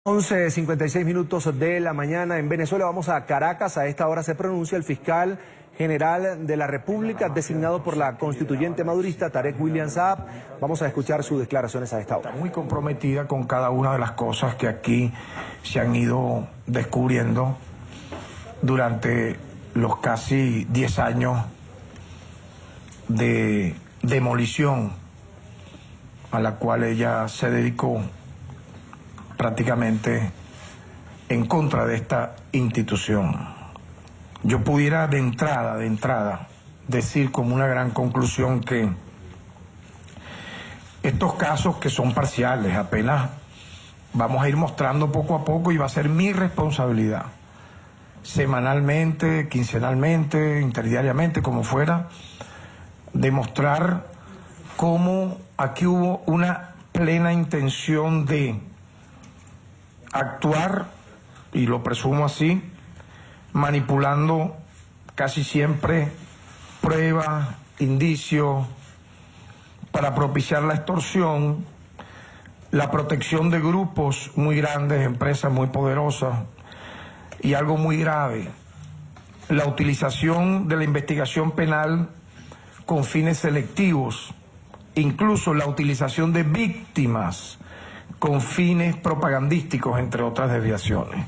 11:56 de la mañana en Venezuela. Vamos a Caracas. A esta hora se pronuncia el fiscal general de la República designado por la constituyente madurista Tarek William Saab. Vamos a escuchar sus declaraciones a esta hora. Está muy comprometida con cada una de las cosas que aquí se han ido descubriendo durante los casi 10 años de demolición a la cual ella se dedicó prácticamente en contra de esta institución. Yo pudiera de entrada decir como una gran conclusión que estos casos, que son parciales, apenas vamos a ir mostrando poco a poco, y va a ser mi responsabilidad, semanalmente, quincenalmente, interdiariamente, como fuera, demostrar cómo aquí hubo una plena intención de actuar, y lo presumo así, manipulando casi siempre pruebas, indicios, para propiciar la extorsión, la protección de grupos muy grandes, empresas muy poderosas, y algo muy grave, la utilización de la investigación penal con fines selectivos, incluso la utilización de víctimas con fines propagandísticos, entre otras desviaciones.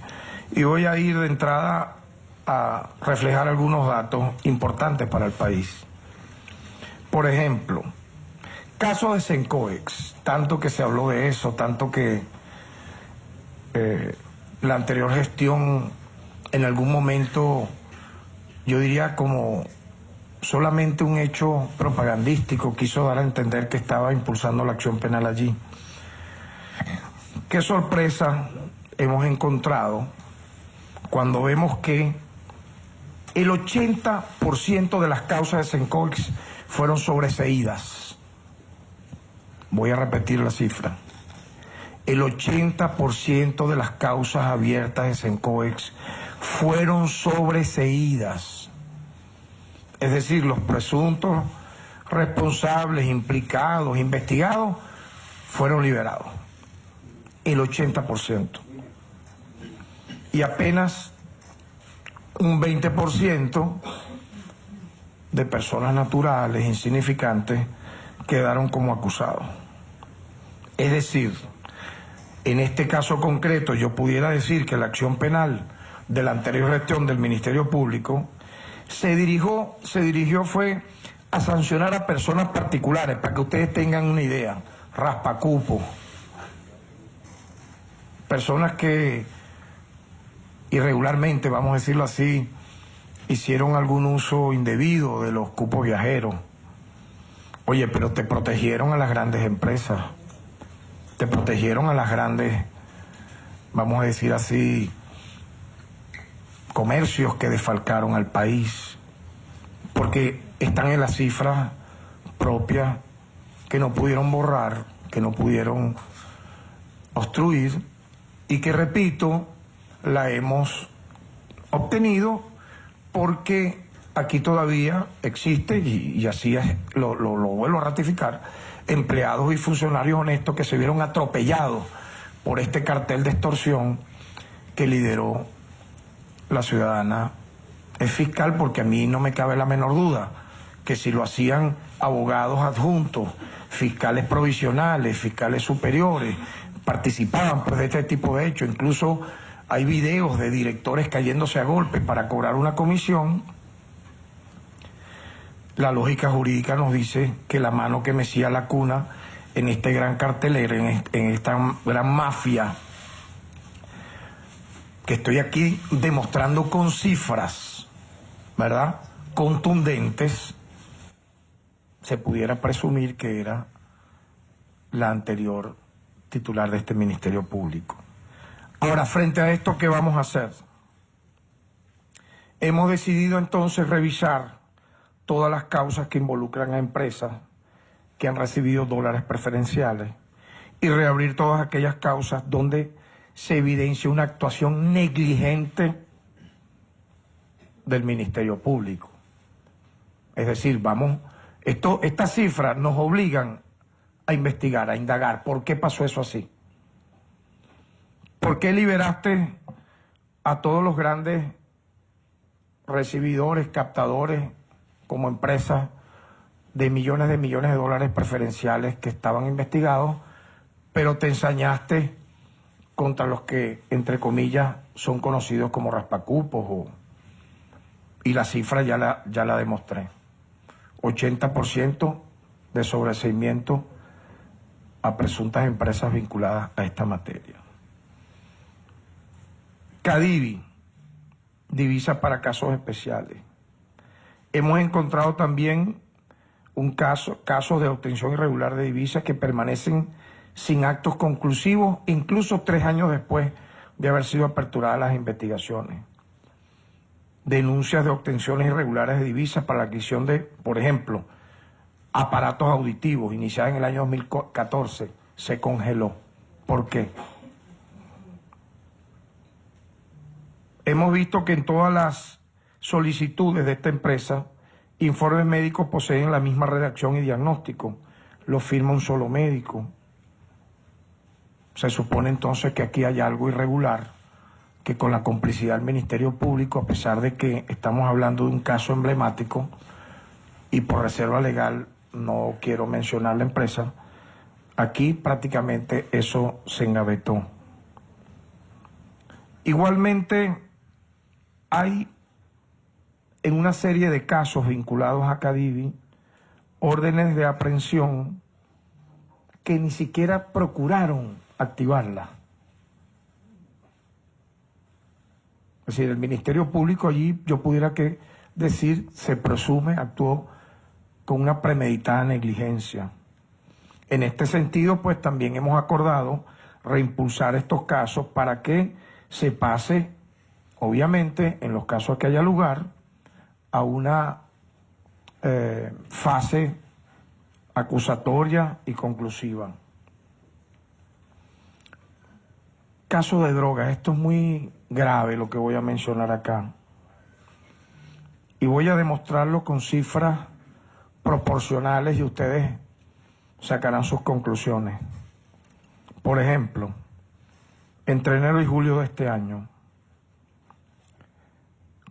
Y voy a ir de entrada a reflejar algunos datos importantes para el país. Por ejemplo, caso de Cencoex, tanto que se habló de eso, tanto que la anterior gestión en algún momento, yo diría como solamente un hecho propagandístico, quiso dar a entender que estaba impulsando la acción penal allí. Qué sorpresa hemos encontrado cuando vemos que el 80% de las causas de Cencoex fueron sobreseídas. Voy a repetir la cifra. El 80% de las causas abiertas de Cencoex fueron sobreseídas. Es decir, los presuntos responsables, implicados, investigados, fueron liberados. El 80%. Y apenas un 20% de personas naturales, insignificantes, quedaron como acusados. Es decir, en este caso concreto yo pudiera decir que la acción penal de la anterior gestión del Ministerio Público se dirigió fue a sancionar a personas particulares, para que ustedes tengan una idea, raspacupos, personas que irregularmente, vamos a decirlo así, hicieron algún uso indebido de los cupos viajeros. Oye, pero te protegieron a las grandes empresas, te protegieron a las grandes, vamos a decir así, comercios que desfalcaron al país, porque están en las cifras propias que no pudieron borrar, que no pudieron obstruir, y que, repito, la hemos obtenido porque aquí todavía existe, y así es, lo vuelvo a ratificar, empleados y funcionarios honestos que se vieron atropellados por este cartel de extorsión que lideró la ciudadana fiscal, porque a mí no me cabe la menor duda que si lo hacían abogados adjuntos, fiscales provisionales, fiscales superiores, participaban pues de este tipo de hechos. Incluso hay videos de directores cayéndose a golpes para cobrar una comisión. La lógica jurídica nos dice que la mano que mecía la cuna en este gran cartelero, en esta gran mafia, que estoy aquí demostrando con cifras, ¿verdad?, contundentes, se pudiera presumir que era la anterior titular de este Ministerio Público. Ahora, frente a esto, ¿qué vamos a hacer? Hemos decidido entonces revisar todas las causas que involucran a empresas que han recibido dólares preferenciales y reabrir todas aquellas causas donde se evidencia una actuación negligente del Ministerio Público. Es decir, estas cifras nos obligan a investigar, a indagar por qué pasó eso así. ¿Por qué liberaste a todos los grandes recibidores, captadores, como empresas de millones de dólares preferenciales que estaban investigados, pero te ensañaste contra los que, entre comillas, son conocidos como raspacupos? Y la cifra ya la demostré. 80% de sobreseimiento a presuntas empresas vinculadas a esta materia. Cadivi, divisa para casos especiales. Hemos encontrado también casos de obtención irregular de divisas que permanecen sin actos conclusivos, incluso 3 años después de haber sido aperturadas las investigaciones. Denuncias de obtenciones irregulares de divisas para la adquisición de, por ejemplo, aparatos auditivos, iniciada en el año 2014, se congeló. ¿Por qué? Hemos visto que en todas las solicitudes de esta empresa, informes médicos poseen la misma redacción y diagnóstico, lo firma un solo médico. Se supone entonces que aquí hay algo irregular, que con la complicidad del Ministerio Público, a pesar de que estamos hablando de un caso emblemático, y por reserva legal no quiero mencionar la empresa, aquí prácticamente eso se engavetó. Igualmente, hay en una serie de casos vinculados a Cadivi órdenes de aprehensión que ni siquiera procuraron activarla. Es decir, el Ministerio Público allí, yo pudiera decir, se presume, actuó con una premeditada negligencia. En este sentido, pues también hemos acordado reimpulsar estos casos para que se pase, obviamente, en los casos que haya lugar, a una fase acusatoria y conclusiva. Caso de drogas, esto es muy grave lo que voy a mencionar acá. Y voy a demostrarlo con cifras proporcionales y ustedes sacarán sus conclusiones. Por ejemplo, entre enero y julio de este año,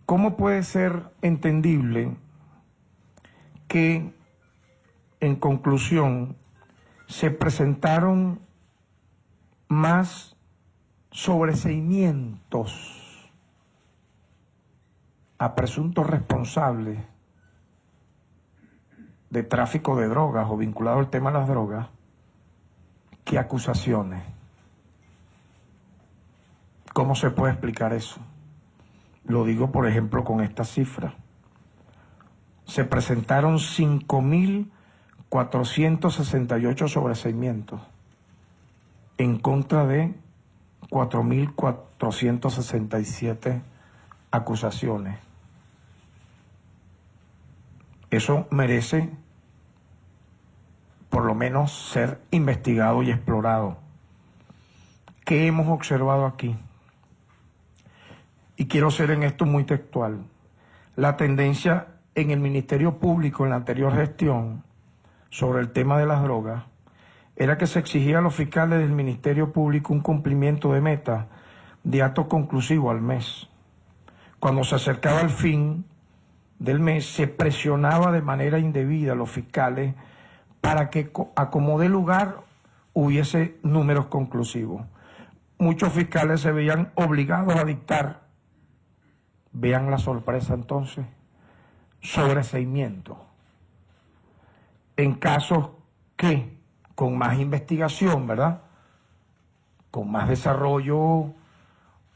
¿cómo puede ser entendible que, en conclusión, se presentaron más sobreseimientos a presuntos responsables de tráfico de drogas o vinculado al tema de las drogas que acusaciones? ¿Cómo se puede explicar eso? Lo digo, por ejemplo, con esta cifra. Se presentaron 5.468 sobreseimientos en contra de 4.467 acusaciones. Eso merece, por lo menos, ser investigado y explorado. ¿Qué hemos observado aquí? Y quiero ser en esto muy textual. La tendencia en el Ministerio Público en la anterior gestión sobre el tema de las drogas era que se exigía a los fiscales del Ministerio Público un cumplimiento de meta de acto conclusivo al mes. Cuando se acercaba el fin del mes, se presionaba de manera indebida a los fiscales para que a como dé lugar hubiese números conclusivos. Muchos fiscales se veían obligados a dictar, vean la sorpresa entonces, sobreseimiento en casos que, con más investigación, ¿verdad?, con más desarrollo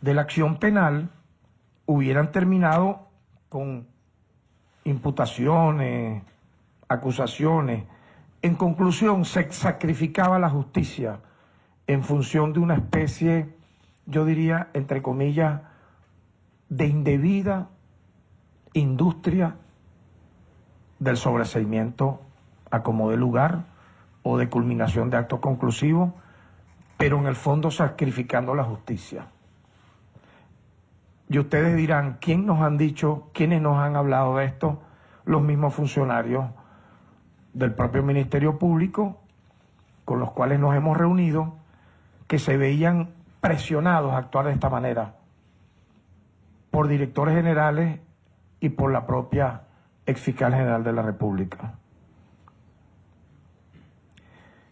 de la acción penal, hubieran terminado con imputaciones, acusaciones. En conclusión, se sacrificaba la justicia en función de una especie, yo diría, entre comillas, de indebida industria del sobreseimiento a como dé lugar o de culminación de actos conclusivos, pero en el fondo sacrificando la justicia. Y ustedes dirán, ¿quiénes nos han hablado de esto? Los mismos funcionarios del propio Ministerio Público, con los cuales nos hemos reunido, que se veían presionados a actuar de esta manera por directores generales y por la propia exfiscal general de la República.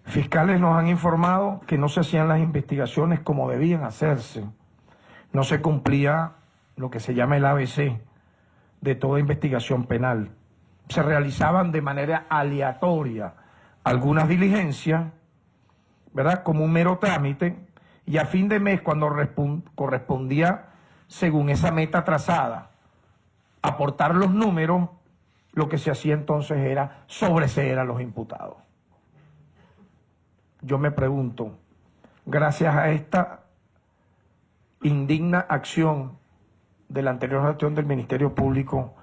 Fiscales nos han informado que no se hacían las investigaciones como debían hacerse. No se cumplía lo que se llama el ABC de toda investigación penal. Se realizaban de manera aleatoria algunas diligencias, ¿verdad?, como un mero trámite, y a fin de mes, cuando correspondía, según esa meta trazada, aportar los números, lo que se hacía entonces era sobreseer a los imputados. Yo me pregunto, gracias a esta indigna acción de la anterior gestión del Ministerio Público,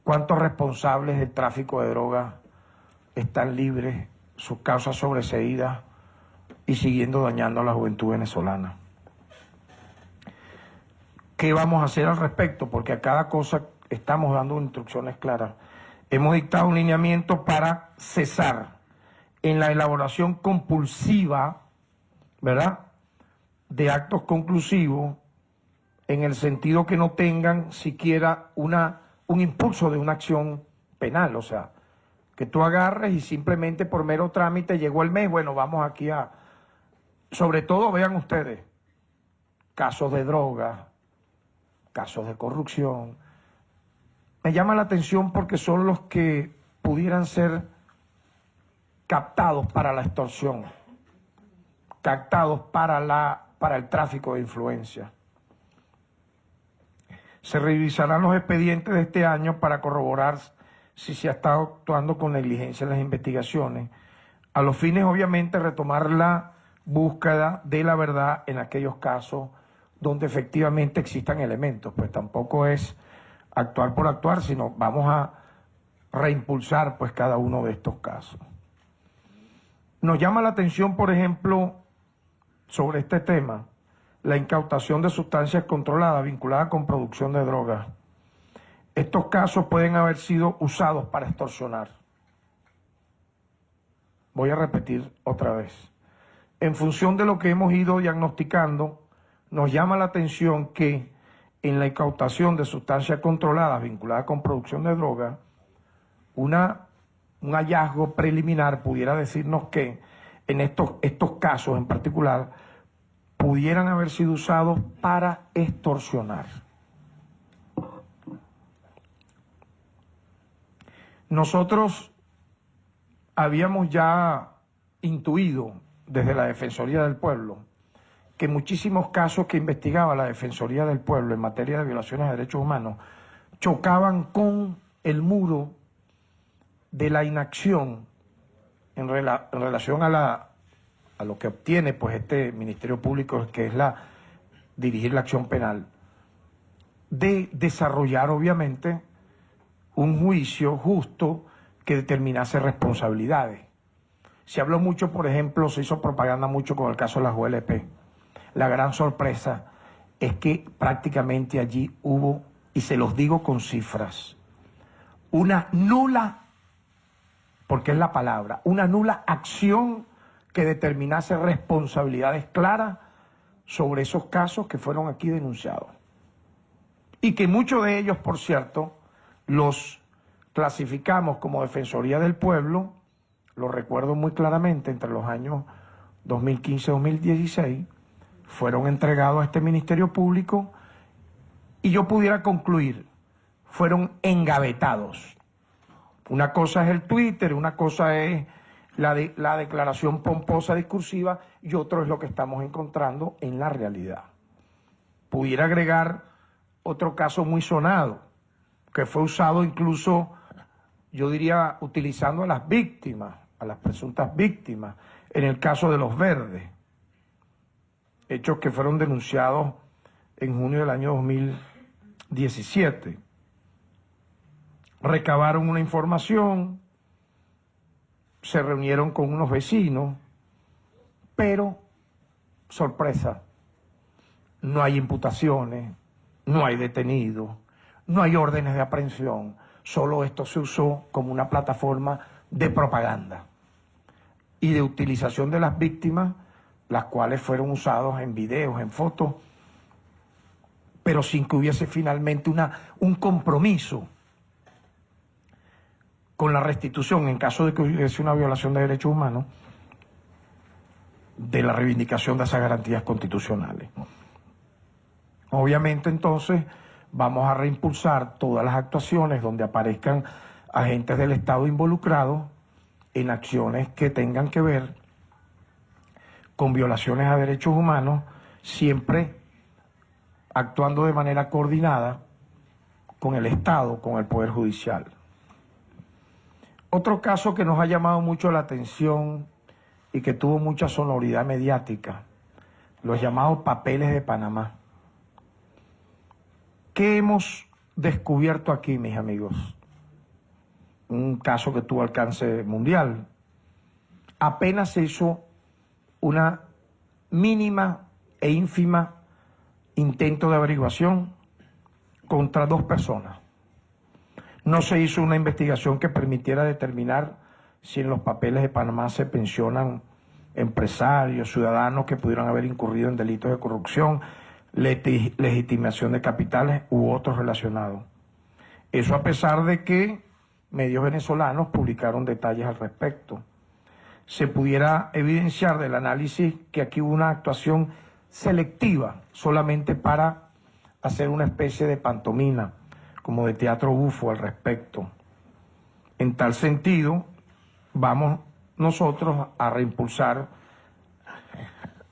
¿cuántos responsables del tráfico de drogas están libres, sus causas sobreseídas y siguiendo dañando a la juventud venezolana? ¿Qué vamos a hacer al respecto? Porque a cada cosa estamos dando instrucciones claras. Hemos dictado un lineamiento para cesar en la elaboración compulsiva, ¿verdad?, de actos conclusivos, en el sentido que no tengan siquiera un impulso de una acción penal. O sea, que tú agarres y simplemente por mero trámite llegó el mes, bueno, vamos aquí a... Sobre todo, vean ustedes, casos de droga, casos de corrupción. Me llama la atención porque son los que pudieran ser captados para la extorsión, captados para el tráfico de influencia. Se revisarán los expedientes de este año para corroborar si se ha estado actuando con negligencia en las investigaciones, a los fines, obviamente, retomar la búsqueda de la verdad en aquellos casos donde efectivamente existan elementos. Pues tampoco es actuar por actuar, sino vamos a reimpulsar pues cada uno de estos casos. Nos llama la atención, por ejemplo, sobre este tema, la incautación de sustancias controladas vinculadas con producción de drogas. Estos casos pueden haber sido usados para extorsionar. Voy a repetir otra vez. En función de lo que hemos ido diagnosticando, nos llama la atención que en la incautación de sustancias controladas vinculadas con producción de drogas, un hallazgo preliminar pudiera decirnos que en estos casos en particular pudieran haber sido usados para extorsionar. Nosotros habíamos ya intuido desde la Defensoría del Pueblo que muchísimos casos que investigaba la Defensoría del Pueblo en materia de violaciones de derechos humanos chocaban con el muro de la inacción en relación a lo que obtiene pues este Ministerio Público, que es dirigir la acción penal, de desarrollar obviamente un juicio justo que determinase responsabilidades. Se habló mucho, por ejemplo, se hizo propaganda mucho con el caso de las ULP. La gran sorpresa es que prácticamente allí hubo, y se los digo con cifras, una nula, porque es la palabra, una nula acción que determinase responsabilidades claras sobre esos casos que fueron aquí denunciados. Y que muchos de ellos, por cierto, los clasificamos como Defensoría del Pueblo, lo recuerdo muy claramente, entre los años 2015 y 2016, fueron entregados a este Ministerio Público y yo pudiera concluir, fueron engavetados. Una cosa es el Twitter, una cosa es la declaración pomposa discursiva y otro es lo que estamos encontrando en la realidad. Pudiera agregar otro caso muy sonado, que fue usado incluso, yo diría, utilizando a las víctimas, a las presuntas víctimas, en el caso de Los Verdes, hechos que fueron denunciados en junio del año 2017. Recabaron una información, se reunieron con unos vecinos, pero, sorpresa, no hay imputaciones, no hay detenidos, no hay órdenes de aprehensión, solo esto se usó como una plataforma de propaganda y de utilización de las víctimas las cuales fueron usados en videos, en fotos, pero sin que hubiese finalmente un compromiso con la restitución, en caso de que hubiese una violación de derechos humanos, de la reivindicación de esas garantías constitucionales. Obviamente, entonces, vamos a reimpulsar todas las actuaciones donde aparezcan agentes del Estado involucrados en acciones que tengan que ver con violaciones a derechos humanos, siempre actuando de manera coordinada con el Estado, con el Poder Judicial. Otro caso que nos ha llamado mucho la atención y que tuvo mucha sonoridad mediática, los llamados papeles de Panamá. ¿Qué hemos descubierto aquí, mis amigos? Un caso que tuvo alcance mundial. Apenas se hizo una mínima e ínfima intento de averiguación contra 2 personas. No se hizo una investigación que permitiera determinar si en los papeles de Panamá se pensionan empresarios, ciudadanos que pudieran haber incurrido en delitos de corrupción, legitimación de capitales u otros relacionados. Eso a pesar de que medios venezolanos publicaron detalles al respecto. Se pudiera evidenciar del análisis que aquí hubo una actuación selectiva solamente para hacer una especie de pantomima, como de teatro bufo al respecto. En tal sentido, vamos nosotros a reimpulsar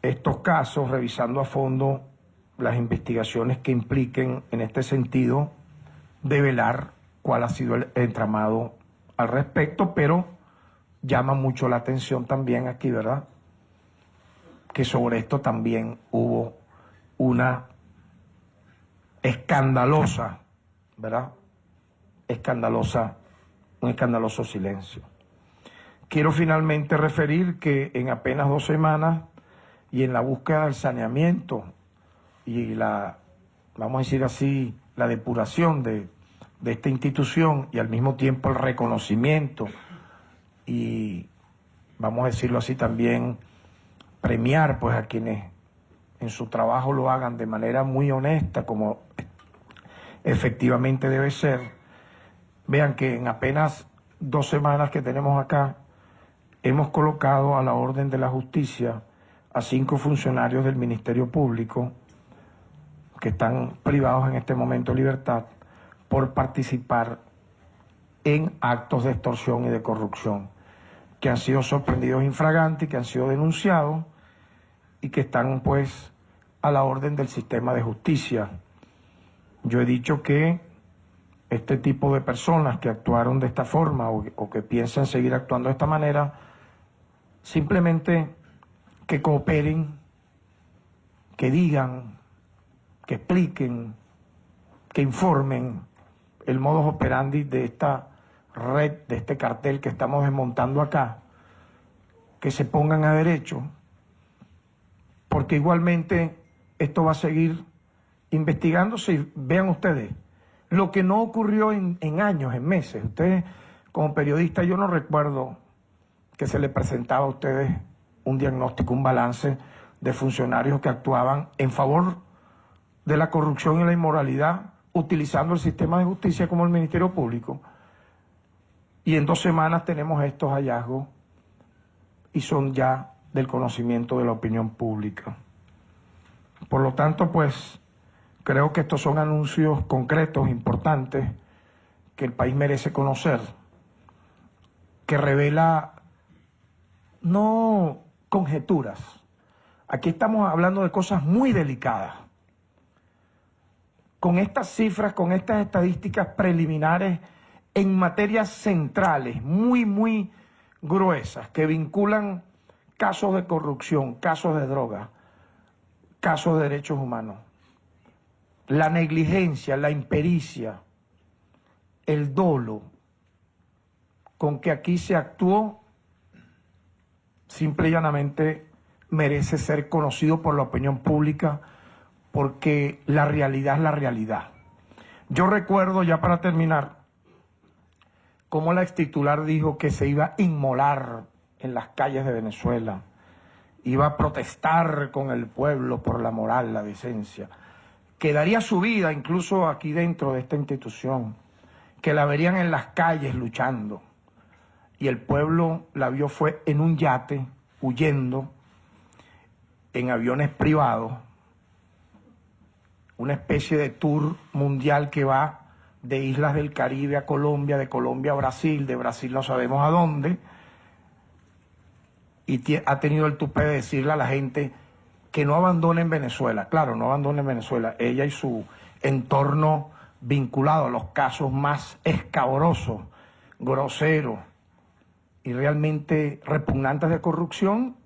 estos casos, revisando a fondo las investigaciones que impliquen en este sentido develar cuál ha sido el entramado al respecto, pero llama mucho la atención también aquí, ¿verdad?, que sobre esto también hubo una escandalosa, ¿verdad?, un escandaloso silencio. Quiero finalmente referir que en apenas 2 semanas y en la búsqueda del saneamiento y vamos a decir así, la depuración de esta institución y al mismo tiempo el reconocimiento y, vamos a decirlo así también, premiar pues a quienes en su trabajo lo hagan de manera muy honesta, como efectivamente debe ser. Vean que en apenas 2 semanas que tenemos acá, hemos colocado a la orden de la justicia a 5 funcionarios del Ministerio Público que están privados en este momento de libertad por participar en actos de extorsión y de corrupción, que han sido sorprendidos infraganti, que han sido denunciados y que están pues a la orden del sistema de justicia. Yo he dicho que este tipo de personas que actuaron de esta forma o que piensan seguir actuando de esta manera, simplemente que cooperen, que digan, que expliquen, que informen el modus operandi de esta red, de este cartel que estamos desmontando acá, que se pongan a derecho, porque igualmente esto va a seguir investigándose. Y vean ustedes, lo que no ocurrió en años, en meses. Ustedes, como periodistas, yo no recuerdo que se le presentaba a ustedes un diagnóstico, un balance de funcionarios que actuaban en favor de la corrupción y la inmoralidad, utilizando el sistema de justicia como el Ministerio Público. Y en 2 semanas tenemos estos hallazgos y son ya del conocimiento de la opinión pública. Por lo tanto, pues, creo que estos son anuncios concretos, importantes, que el país merece conocer, que revela no conjeturas. Aquí estamos hablando de cosas muy delicadas. Con estas cifras, con estas estadísticas preliminares en materias centrales, muy gruesas, que vinculan casos de corrupción, casos de droga, casos de derechos humanos, la negligencia, la impericia, el dolo con que aquí se actuó, simple y llanamente merece ser conocido por la opinión pública, porque la realidad es la realidad. Yo recuerdo, ya para terminar, cómo la extitular dijo que se iba a inmolar en las calles de Venezuela iba a protestar con el pueblo por la moral, la decencia, que daría su vida incluso aquí dentro de esta institución, que la verían en las calles luchando. Y el pueblo la vio fue en un yate, huyendo, en aviones privados, una especie de tour mundial que va de islas del Caribe a Colombia, de Colombia a Brasil, de Brasil no sabemos a dónde, y ha tenido el tupé de decirle a la gente que no abandonen Venezuela. Claro, no abandonen Venezuela. Ella y su entorno vinculado a los casos más escabrosos, groseros y realmente repugnantes de corrupción,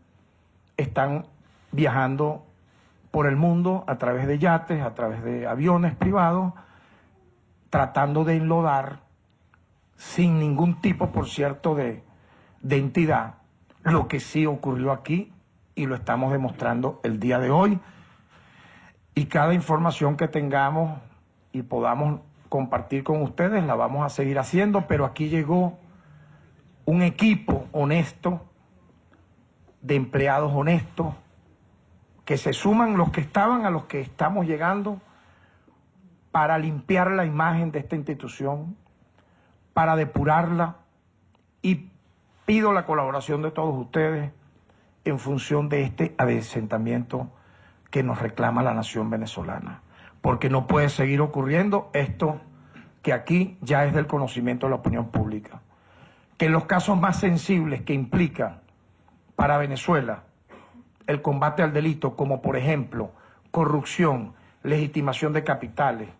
están viajando por el mundo a través de yates, a través de aviones privados, tratando de enlodar, sin ningún tipo, por cierto, de entidad, lo que sí ocurrió aquí, y lo estamos demostrando el día de hoy. Y cada información que tengamos y podamos compartir con ustedes, la vamos a seguir haciendo, pero aquí llegó un equipo honesto, de empleados honestos, que se suman los que estaban a los que estamos llegando, para limpiar la imagen de esta institución, para depurarla, y pido la colaboración de todos ustedes en función de este adesentamiento que nos reclama la nación venezolana. Porque no puede seguir ocurriendo esto que aquí ya es del conocimiento de la opinión pública. Que en los casos más sensibles que implican para Venezuela el combate al delito, como por ejemplo corrupción, legitimación de capitales,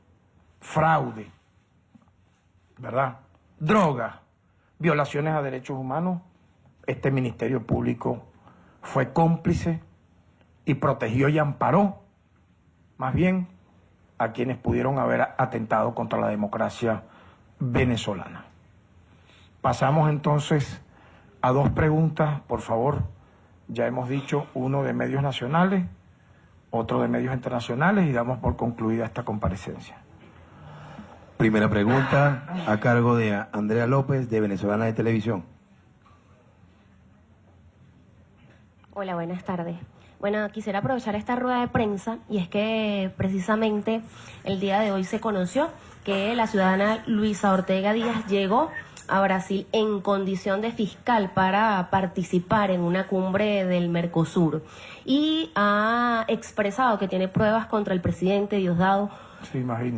fraude, ¿verdad?, droga, violaciones a derechos humanos, este Ministerio Público fue cómplice y protegió y amparó, más bien, a quienes pudieron haber atentado contra la democracia venezolana. Pasamos entonces a dos preguntas, por favor. Ya hemos dicho, uno de medios nacionales, otro de medios internacionales, y damos por concluida esta comparecencia. Primera pregunta, a cargo de Andrea López, de Venezolana de Televisión. Hola, buenas tardes. Bueno, quisiera aprovechar esta rueda de prensa, y es que precisamente el día de hoy se conoció que la ciudadana Luisa Ortega Díaz llegó a Brasil en condición de fiscal para participar en una cumbre del Mercosur, y ha expresado que tiene pruebas contra el presidente Diosdado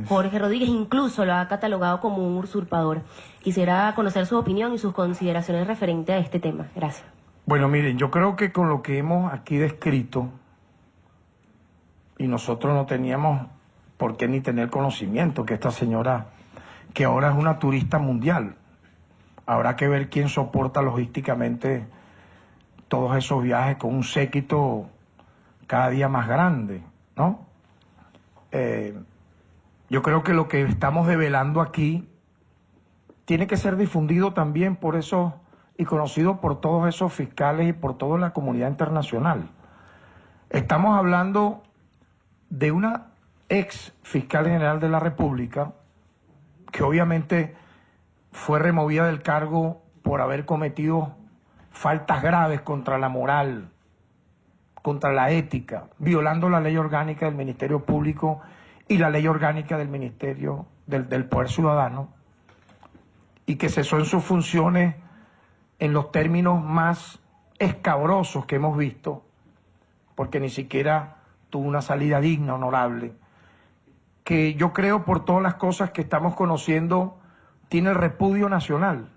Jorge Rodríguez, incluso lo ha catalogado como un usurpador. Quisiera conocer su opinión y sus consideraciones referente a este tema. Gracias. Bueno, miren, yo creo que con lo que hemos aquí descrito, y nosotros no teníamos por qué ni tener conocimiento que esta señora, que ahora es una turista mundial, habrá que ver quién soporta logísticamente todos esos viajes con un séquito cada día más grande, ¿no? Yo creo que lo que estamos develando aquí tiene que ser difundido también por esos y conocido por todos esos fiscales y por toda la comunidad internacional. Estamos hablando de una ex fiscal general de la República que obviamente fue removida del cargo por haber cometido faltas graves contra la moral, contra la ética, violando la ley orgánica del Ministerio Público y la ley orgánica del Ministerio del Poder Ciudadano, y que cesó en sus funciones en los términos más escabrosos que hemos visto, porque ni siquiera tuvo una salida digna, honorable, que yo creo por todas las cosas que estamos conociendo tiene el repudio nacional.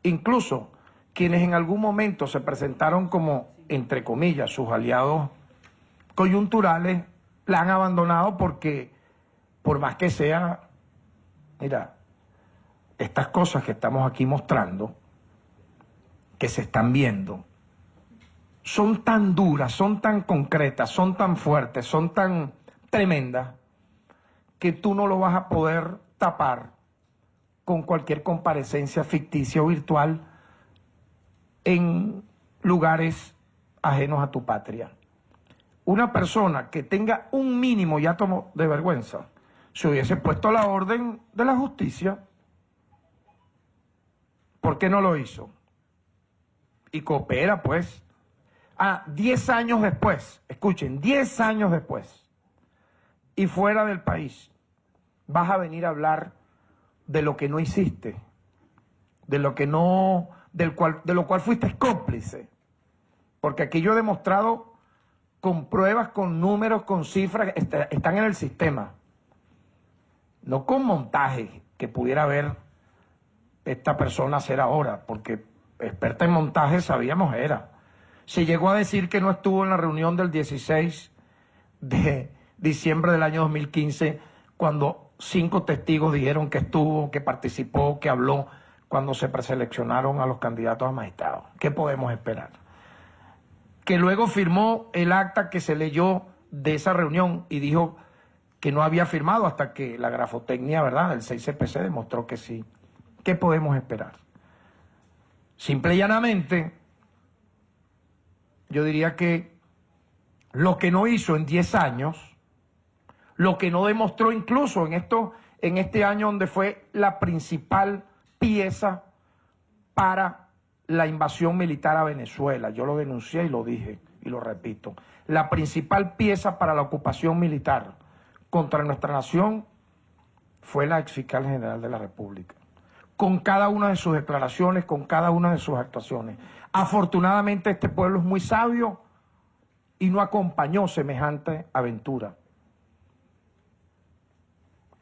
Incluso quienes en algún momento se presentaron como, entre comillas, sus aliados coyunturales, la han abandonado porque, por más que sea, mira, estas cosas que estamos aquí mostrando, que se están viendo, son tan duras, son tan concretas, son tan fuertes, son tan tremendas, que tú no lo vas a poder tapar con cualquier comparecencia ficticia o virtual en lugares ajenos a tu patria. Una persona que tenga un mínimo y átomo de vergüenza se hubiese puesto a la orden de la justicia. ¿Por qué no lo hizo? Y coopera, pues. 10 años después, escuchen, 10 años después, y fuera del país, vas a venir a hablar de lo que no hiciste, de lo cual fuiste cómplice. Porque aquí yo he demostrado con pruebas, con números, con cifras, están en el sistema. No con montajes que pudiera haber esta persona hacer ahora, porque experta en montajes sabíamos era. Se llegó a decir que no estuvo en la reunión del 16 de diciembre del año 2015, cuando 5 testigos dijeron que estuvo, que participó, que habló, cuando se preseleccionaron a los candidatos a magistrados. ¿Qué podemos esperar? Que luego firmó el acta que se leyó de esa reunión y dijo que no había firmado hasta que la grafotecnia, ¿verdad?, del 6CPC demostró que sí. ¿Qué podemos esperar? Simple y llanamente, yo diría que lo que no hizo en 10 años, lo que no demostró incluso en este año donde fue la principal pieza para la invasión militar a Venezuela. Yo lo denuncié y lo dije y lo repito. La principal pieza para la ocupación militar contra nuestra nación fue la exfiscal general de la República, con cada una de sus declaraciones, con cada una de sus actuaciones. Afortunadamente este pueblo es muy sabio y no acompañó semejante aventura.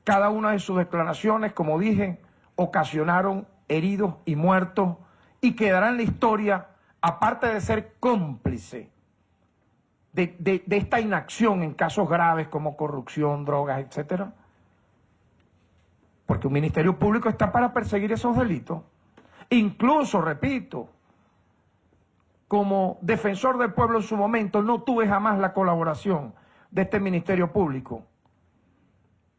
Cada una de sus declaraciones, como dije, ocasionaron heridos y muertos y quedará en la historia, aparte de ser cómplice de esta inacción en casos graves como corrupción, drogas, etcétera, porque un ministerio público está para perseguir esos delitos. Incluso, repito, como defensor del pueblo en su momento, no tuve jamás la colaboración de este ministerio público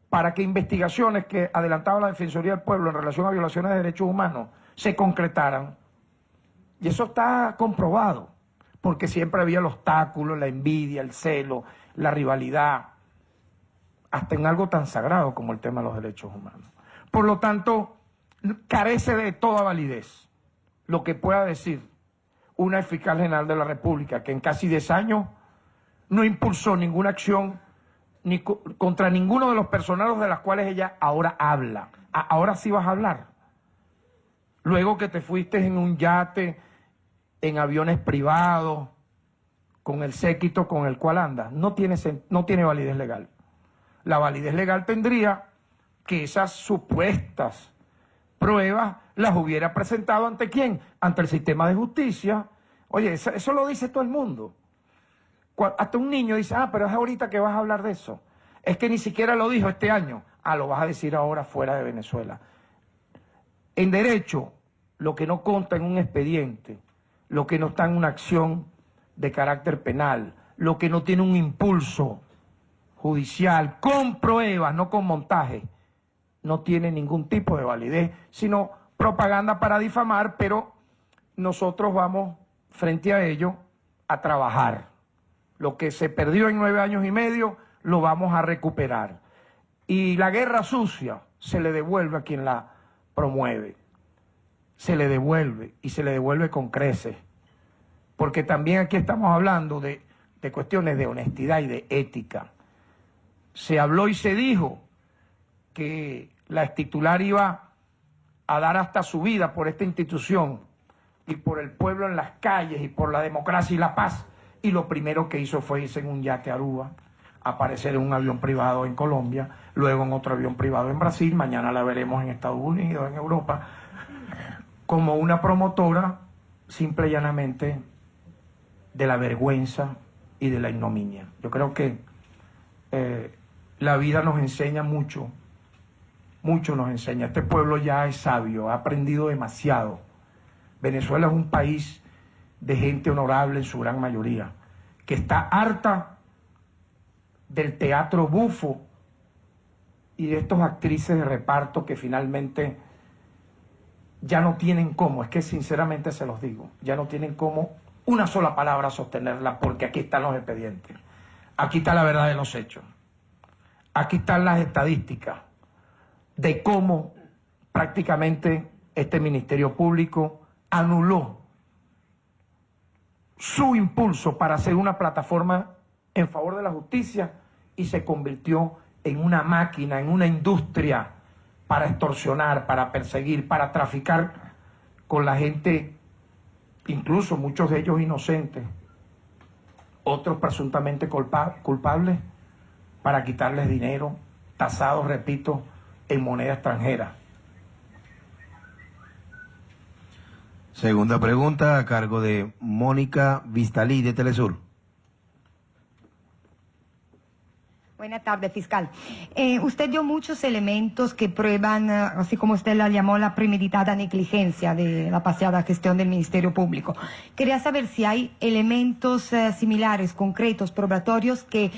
para que investigaciones que adelantaba la Defensoría del Pueblo en relación a violaciones de derechos humanos se concretaran. Y eso está comprobado, porque siempre había el obstáculo, la envidia, el celo, la rivalidad, hasta en algo tan sagrado como el tema de los derechos humanos. Por lo tanto, carece de toda validez lo que pueda decir una fiscal general de la República, que en casi 10 años no impulsó ninguna acción ni contra ninguno de los personeros de los cuales ella ahora habla. Ahora sí vas a hablar. Luego que te fuiste en un yate, en aviones privados, con el séquito con el cual andas, no tiene validez legal. La validez legal tendría que esas supuestas pruebas las hubiera presentado ¿ante quién? Ante el sistema de justicia. Oye, eso lo dice todo el mundo. Hasta un niño dice, pero es ahorita que vas a hablar de eso. Es que ni siquiera lo dijo este año. Lo vas a decir ahora fuera de Venezuela. En derecho, lo que no consta en un expediente, lo que no está en una acción de carácter penal, lo que no tiene un impulso judicial, con pruebas, no con montaje, no tiene ningún tipo de validez, sino propaganda para difamar, pero nosotros vamos frente a ello a trabajar. Lo que se perdió en 9 años y medio, lo vamos a recuperar. Y la guerra sucia se le devuelve a quien la promueve. Se le devuelve, y se le devuelve con creces. Porque también aquí estamos hablando de cuestiones de honestidad y de ética. Se habló y se dijo que la extitular iba a dar hasta su vida por esta institución y por el pueblo en las calles y por la democracia y la paz. Y lo primero que hizo fue irse en un yate a Aruba, aparecer en un avión privado en Colombia, luego en otro avión privado en Brasil, mañana la veremos en Estados Unidos, en Europa, como una promotora simple y llanamente de la vergüenza y de la ignominia. Yo creo que la vida nos enseña mucho, mucho nos enseña. Este pueblo ya es sabio, ha aprendido demasiado. Venezuela es un país de gente honorable en su gran mayoría, que está harta del teatro bufo y de estos actrices de reparto que finalmente ya no tienen cómo, es que sinceramente se los digo, ya no tienen cómo una sola palabra sostenerla, porque aquí están los expedientes, aquí está la verdad de los hechos, aquí están las estadísticas de cómo prácticamente este Ministerio Público anuló su impulso para hacer una plataforma en favor de la justicia y se convirtió en una máquina, en una industria para extorsionar, para perseguir, para traficar con la gente, incluso muchos de ellos inocentes, otros presuntamente culpables, para quitarles dinero, tasados, repito, en moneda extranjera. Segunda pregunta a cargo de Mónica Vistalí de Telesur. Buenas tardes, fiscal. Usted dio muchos elementos que prueban, así como usted la llamó, la premeditada negligencia de la pasada gestión del Ministerio Público. Quería saber si hay elementos similares, concretos, probatorios que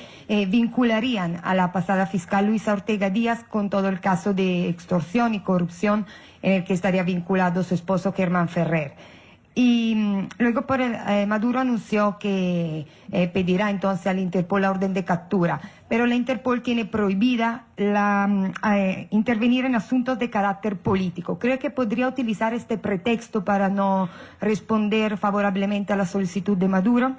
vincularían a la pasada fiscal Luisa Ortega Díaz con todo el caso de extorsión y corrupción en el que estaría vinculado su esposo Germán Ferrer. Y luego Maduro anunció que pedirá entonces al Interpol la orden de captura, pero la Interpol tiene prohibida intervenir en asuntos de carácter político. ¿Cree que podría utilizar este pretexto para no responder favorablemente a la solicitud de Maduro?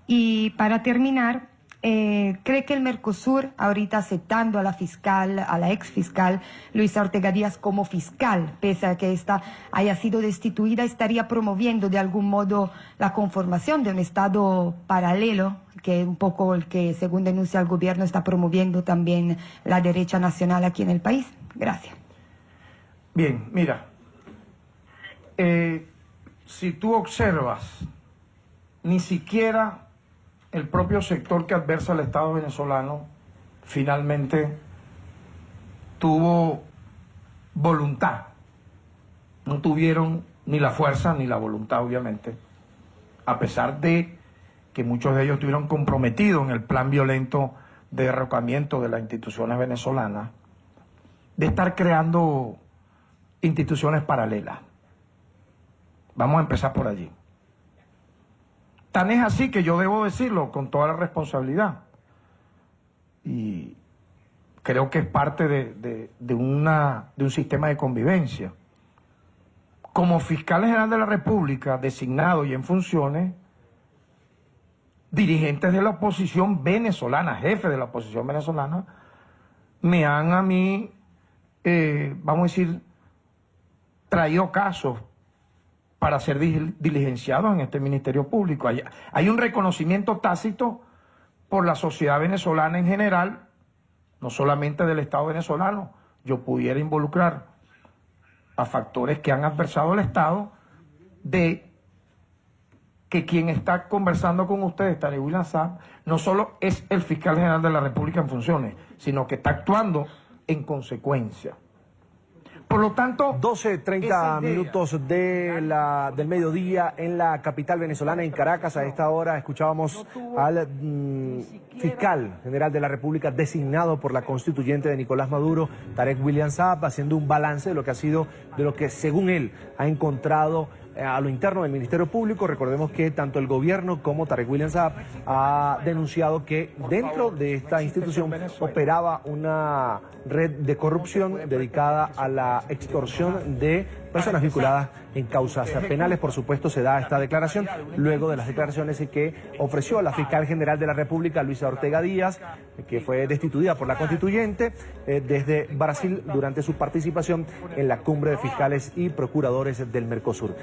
Y para terminar, ¿cree que el Mercosur, ahorita aceptando a la fiscal, a la ex fiscal Luisa Ortega Díaz como fiscal, pese a que ésta haya sido destituida, estaría promoviendo de algún modo la conformación de un Estado paralelo, que es un poco el que, según denuncia el gobierno, está promoviendo también la derecha nacional aquí en el país? Gracias. Bien, mira, si tú observas, ni siquiera el propio sector que adversa al Estado venezolano finalmente tuvo voluntad. No tuvieron ni la fuerza ni la voluntad, obviamente, a pesar de que muchos de ellos estuvieron comprometidos en el plan violento de derrocamiento de las instituciones venezolanas, de estar creando instituciones paralelas. Vamos a empezar por allí. Tan es así que yo debo decirlo con toda la responsabilidad. Y creo que es parte de un sistema de convivencia. Como fiscal general de la República, designado y en funciones, dirigentes de la oposición venezolana, jefes de la oposición venezolana, me han a mí, vamos a decir, traído casos para ser diligenciados en este Ministerio Público. Hay un reconocimiento tácito por la sociedad venezolana en general, no solamente del Estado venezolano. Yo pudiera involucrar a factores que han adversado al Estado de que quien está conversando con ustedes, Tarek William Saab, no solo es el fiscal general de la República en funciones, sino que está actuando en consecuencia. Por lo tanto, 12:30 minutos del mediodía en la capital venezolana, en Caracas. A esta hora escuchábamos al fiscal general de la República designado por la constituyente de Nicolás Maduro, Tarek William Saab, haciendo un balance de lo que ha sido, de lo que según él ha encontrado a lo interno del Ministerio Público. Recordemos que tanto el gobierno como Tarek William Saab ha denunciado que dentro de esta institución operaba una red de corrupción dedicada a la extorsión de personas vinculadas en causas penales. Por supuesto, se da esta declaración luego de las declaraciones que ofreció la fiscal general de la República, Luisa Ortega Díaz, que fue destituida por la constituyente desde Brasil durante su participación en la cumbre de fiscales y procuradores del Mercosur.